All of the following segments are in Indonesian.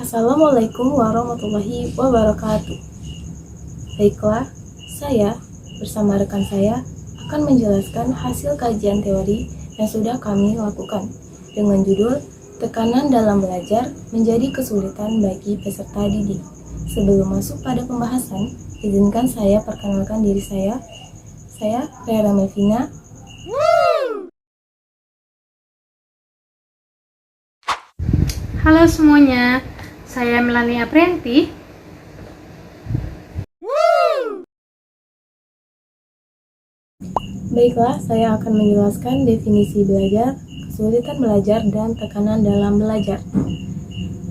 Assalamualaikum warahmatullahi wabarakatuh. Baiklah, saya bersama rekan saya akan menjelaskan hasil kajian teori yang sudah kami lakukan dengan judul Tekanan dalam belajar menjadi kesulitan bagi peserta didik. Sebelum masuk pada pembahasan, izinkan saya perkenalkan diri saya. Saya Rera Melvina. Halo semuanya, saya Melanie Aprianti. Baiklah, saya akan menjelaskan definisi belajar, kesulitan belajar, dan tekanan dalam belajar.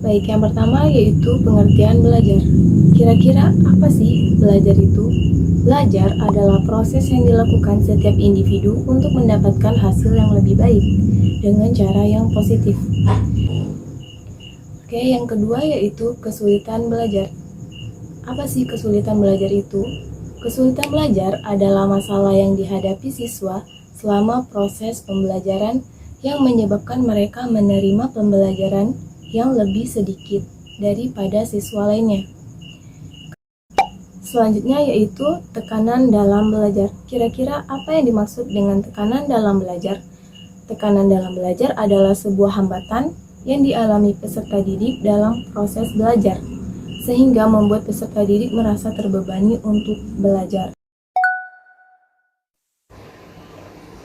Baik, yang pertama yaitu pengertian belajar. Kira-kira apa sih belajar itu? Belajar adalah proses yang dilakukan setiap individu untuk mendapatkan hasil yang lebih baik dengan cara yang positif. Oke, yang kedua yaitu kesulitan belajar. Apa sih kesulitan belajar itu? Kesulitan belajar adalah masalah yang dihadapi siswa selama proses pembelajaran yang menyebabkan mereka menerima pembelajaran yang lebih sedikit daripada siswa lainnya. Selanjutnya yaitu tekanan dalam belajar. Kira-kira apa yang dimaksud dengan tekanan dalam belajar? Tekanan dalam belajar adalah sebuah hambatan yang dialami peserta didik dalam proses belajar, sehingga membuat peserta didik merasa terbebani untuk belajar.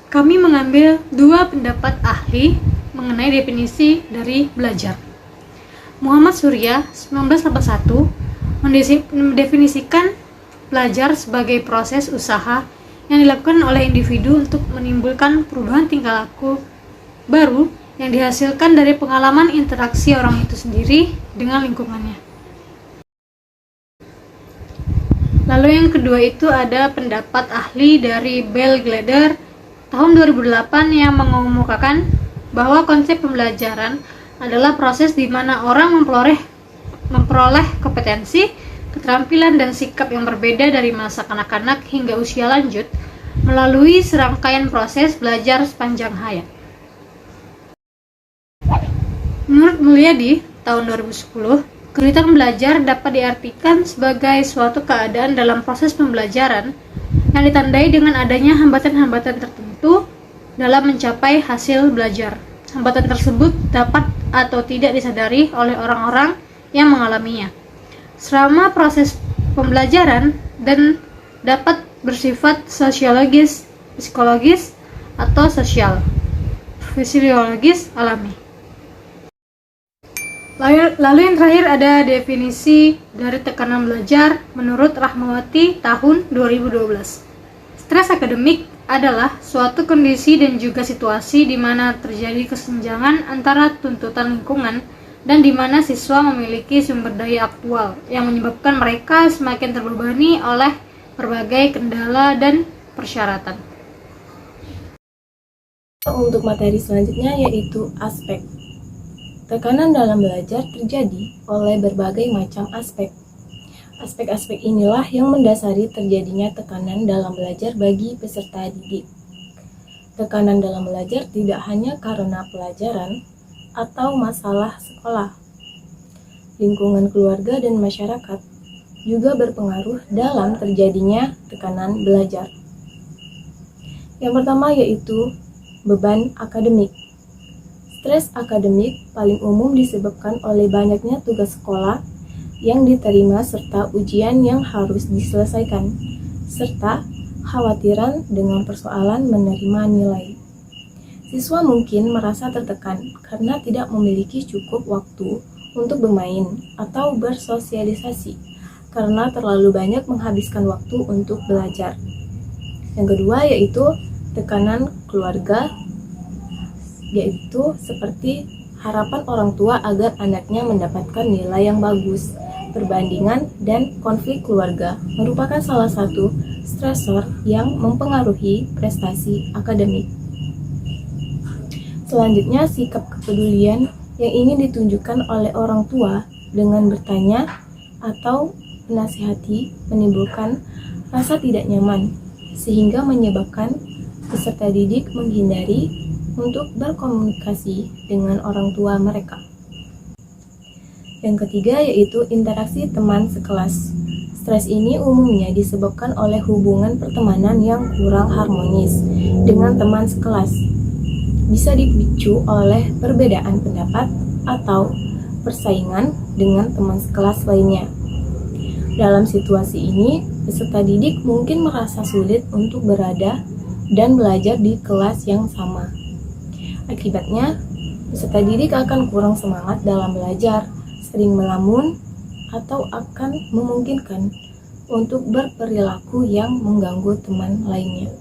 Kami mengambil dua pendapat ahli mengenai definisi dari belajar. Muhammad Surya 1981 mendefinisikan belajar sebagai proses usaha yang dilakukan oleh individu untuk menimbulkan perubahan tingkah laku baru yang dihasilkan dari pengalaman interaksi orang itu sendiri dengan lingkungannya. Lalu yang kedua itu ada pendapat ahli dari Bell Glader tahun 2008 yang mengemukakan bahwa konsep pembelajaran adalah proses di mana orang memperoleh kompetensi, keterampilan dan sikap yang berbeda dari masa kanak-kanak hingga usia lanjut melalui serangkaian proses belajar sepanjang hayat. Menurut Mulyadi tahun 2010, kesulitan belajar dapat diartikan sebagai suatu keadaan dalam proses pembelajaran yang ditandai dengan adanya hambatan-hambatan tertentu dalam mencapai hasil belajar. Hambatan tersebut dapat atau tidak disadari oleh orang-orang yang mengalaminya selama proses pembelajaran dan dapat bersifat sosiologis, psikologis, atau sosial, fisiologis, alami. Lalu yang terakhir ada definisi dari tekanan belajar menurut Rahmawati tahun 2012. Stres akademik adalah suatu kondisi dan juga situasi di mana terjadi kesenjangan antara tuntutan lingkungan dan di mana siswa memiliki sumber daya aktual yang menyebabkan mereka semakin terbebani oleh berbagai kendala dan persyaratan. Untuk materi selanjutnya yaitu aspek. Tekanan dalam belajar terjadi oleh berbagai macam aspek. Aspek-aspek inilah yang mendasari terjadinya tekanan dalam belajar bagi peserta didik. Tekanan dalam belajar tidak hanya karena pelajaran atau masalah sekolah. Lingkungan keluarga dan masyarakat juga berpengaruh dalam terjadinya tekanan belajar. Yang pertama yaitu beban akademik. Stres akademik paling umum disebabkan oleh banyaknya tugas sekolah yang diterima serta ujian yang harus diselesaikan, serta khawatiran dengan persoalan menerima nilai. Siswa mungkin merasa tertekan karena tidak memiliki cukup waktu untuk bermain atau bersosialisasi karena terlalu banyak menghabiskan waktu untuk belajar. Yang kedua yaitu tekanan keluarga, yaitu seperti harapan orang tua agar anaknya mendapatkan nilai yang bagus, perbandingan, dan konflik keluarga merupakan salah satu stresor yang mempengaruhi prestasi akademik. Selanjutnya, sikap kepedulian yang ingin ditunjukkan oleh orang tua dengan bertanya atau menasihati menimbulkan rasa tidak nyaman, sehingga menyebabkan peserta didik menghindari untuk berkomunikasi dengan orang tua mereka. Yang ketiga yaitu interaksi teman sekelas. Stres ini umumnya disebabkan oleh hubungan pertemanan yang kurang harmonis dengan teman sekelas. Bisa dipicu oleh perbedaan pendapat atau persaingan dengan teman sekelas lainnya. Dalam situasi ini, peserta didik mungkin merasa sulit untuk berada dan belajar di kelas yang sama. Akibatnya, peserta didik akan kurang semangat dalam belajar, sering melamun, atau akan memungkinkan untuk berperilaku yang mengganggu teman lainnya.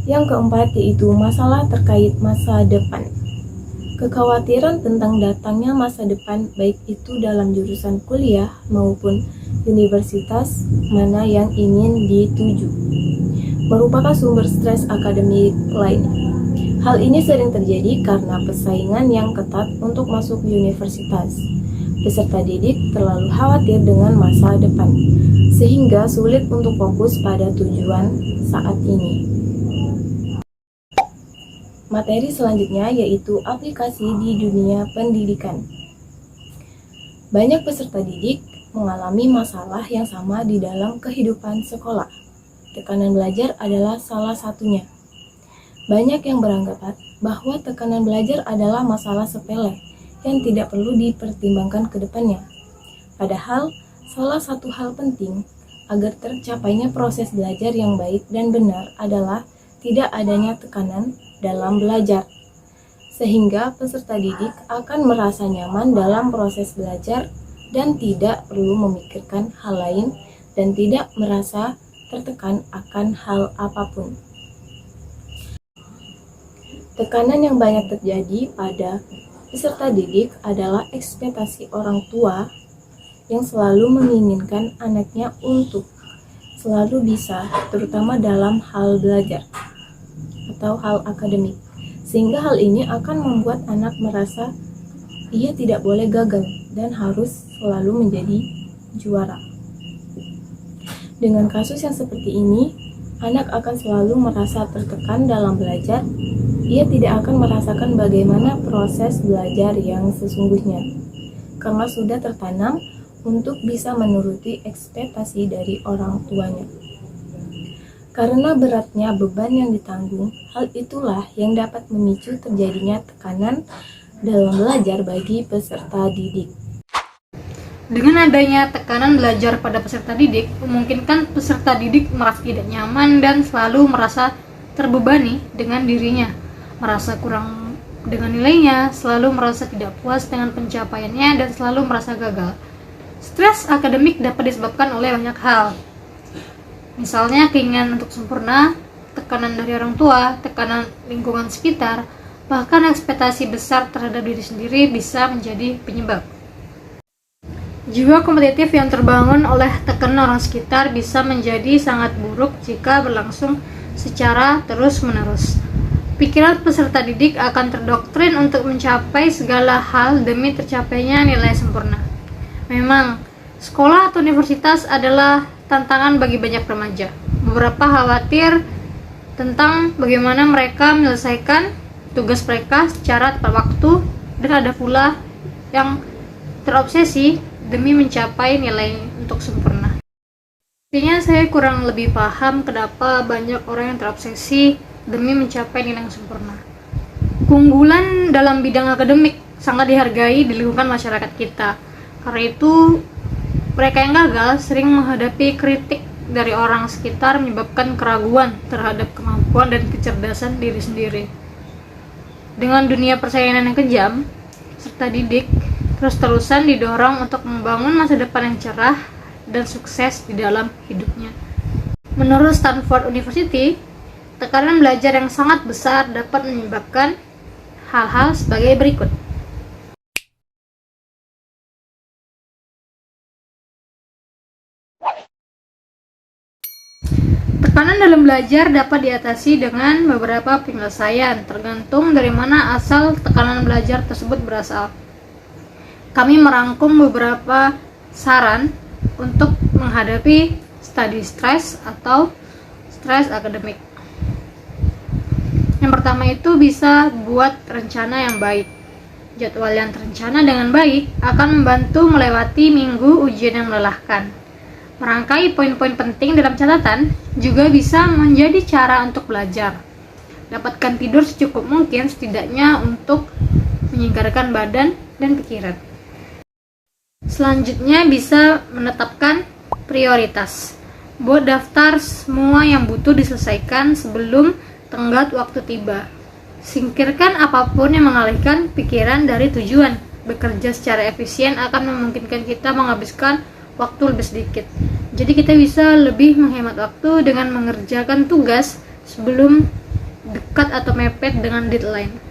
Yang keempat yaitu masalah terkait masa depan. Kekhawatiran tentang datangnya masa depan baik itu dalam jurusan kuliah maupun universitas mana yang ingin dituju merupakan sumber stres akademik lainnya. Hal ini sering terjadi karena persaingan yang ketat untuk masuk universitas. Peserta didik terlalu khawatir dengan masa depan, sehingga sulit untuk fokus pada tujuan saat ini. Materi selanjutnya yaitu aplikasi di dunia pendidikan. Banyak peserta didik mengalami masalah yang sama di dalam kehidupan sekolah. Tekanan belajar adalah salah satunya. Banyak yang beranggapan bahwa tekanan belajar adalah masalah sepele yang tidak perlu dipertimbangkan ke depannya. Padahal, salah satu hal penting agar tercapainya proses belajar yang baik dan benar adalah tidak adanya tekanan dalam belajar, sehingga peserta didik akan merasa nyaman dalam proses belajar dan tidak perlu memikirkan hal lain dan tidak merasa tertekan akan hal apapun. Tekanan yang banyak terjadi pada peserta didik adalah ekspektasi orang tua yang selalu menginginkan anaknya untuk selalu bisa, terutama dalam hal belajar atau hal akademik, sehingga hal ini akan membuat anak merasa ia tidak boleh gagal dan harus selalu menjadi juara. Dengan kasus yang seperti ini, anak akan selalu merasa tertekan dalam belajar. Ia tidak akan merasakan bagaimana proses belajar yang sesungguhnya, karena sudah tertanam untuk bisa menuruti ekspektasi dari orang tuanya. Karena beratnya beban yang ditanggung, hal itulah yang dapat memicu terjadinya tekanan dalam belajar bagi peserta didik. Dengan adanya tekanan belajar pada peserta didik, memungkinkan peserta didik merasa tidak nyaman dan selalu merasa terbebani dengan dirinya, merasa kurang dengan nilainya, selalu merasa tidak puas dengan pencapaiannya, dan selalu merasa gagal. Stres akademik dapat disebabkan oleh banyak hal. Misalnya keinginan untuk sempurna, tekanan dari orang tua, tekanan lingkungan sekitar, bahkan ekspektasi besar terhadap diri sendiri bisa menjadi penyebab. Jiwa kompetitif yang terbangun oleh tekanan orang sekitar bisa menjadi sangat buruk jika berlangsung secara terus-menerus. Pikiran peserta didik akan terdoktrin untuk mencapai segala hal demi tercapainya nilai sempurna. Memang, sekolah atau universitas adalah tantangan bagi banyak remaja. Beberapa khawatir tentang bagaimana mereka menyelesaikan tugas mereka secara tepat waktu, dan ada pula yang terobsesi demi mencapai nilai untuk sempurna. Artinya saya kurang lebih paham kenapa banyak orang yang terobsesi demi mencapai nilai yang sempurna. Keunggulan dalam bidang akademik sangat dihargai di lingkungan masyarakat kita. Karena itu, mereka yang gagal sering menghadapi kritik dari orang sekitar, menyebabkan keraguan terhadap kemampuan dan kecerdasan diri sendiri. Dengan dunia persaingan yang kejam, peserta didik terus-terusan didorong untuk membangun masa depan yang cerah dan sukses di dalam hidupnya. Menurut Stanford University, tekanan belajar yang sangat besar dapat menyebabkan hal-hal sebagai berikut. Tekanan dalam belajar dapat diatasi dengan beberapa penyelesaian, tergantung dari mana asal tekanan belajar tersebut berasal. Kami merangkum beberapa saran untuk menghadapi study stress atau stres akademik. Yang pertama itu bisa buat rencana yang baik. Jadwal yang terencana dengan baik akan membantu melewati minggu ujian yang melelahkan. Merangkai poin-poin penting dalam catatan juga bisa menjadi cara untuk belajar. Dapatkan tidur secukup mungkin setidaknya untuk menyegarkan badan dan pikiran. Selanjutnya bisa menetapkan prioritas. Buat daftar semua yang butuh diselesaikan sebelum tenggat waktu tiba. Singkirkan apapun yang mengalihkan pikiran dari tujuan. Bekerja secara efisien akan memungkinkan kita menghabiskan waktu lebih sedikit. Jadi kita bisa lebih menghemat waktu dengan mengerjakan tugas sebelum dekat atau mepet dengan deadline.